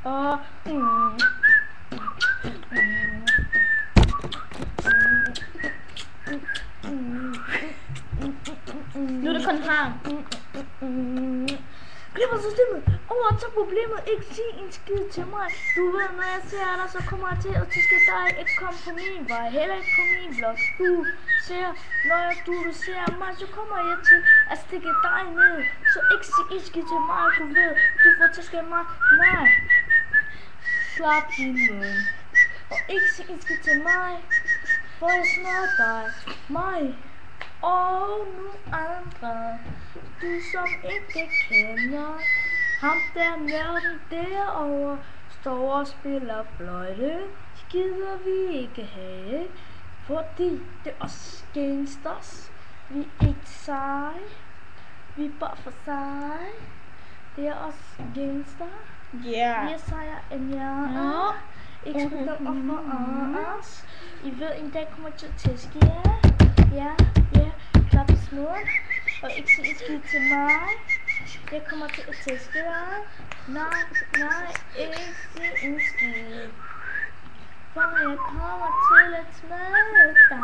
Og nu er det kun her. Glipper systemet. Så problemet. Ikke sige en skid til mig. Du ved, når jeg ser dig, så kommer jeg til at tiske dig. Ikke kom på min vej, heller ikke på min blok. Du ser, når du ser mig, så kommer jeg til at stikke dig ned. Så ikke sige en skid til mig. Du ved, du får tisket mig. Nej. Slap din mund. Og ikke sige en skid til mig, for jeg snart dig. Mig. Og nu andre, du som ikke kender ham der nørden derovre, står og spiller fløjte. Gider vi ikke have, fordi det er os gangsters. Vi er ikke seje, vi er bare for seje. Det er os gangster. Vi er sejere end jer. Ikke spille op for os. I ved en dag kommer til at tæske jer. Ja, klap i snoren. Og ikke sige en skid til mig. Jeg kommer til at tæske dig. Nej, ikke sige en skid. For jeg kommer til at smage dig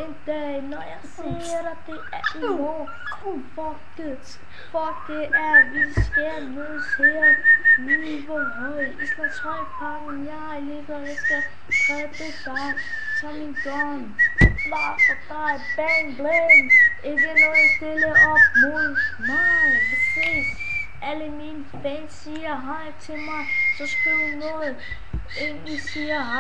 en dag, når jeg ser dig, det er i morgen. Fuck det er, vi skal mødes her. Nyborghøj, Islandshøjparken, jeg er lige jeg skal dræbe dig. Tag min gun, bare for dig, bang blang. Ikke noget stille op mod mig. Vi ses. Alle mine fans siger hej til mig, så skriv noget, inden I siger hej.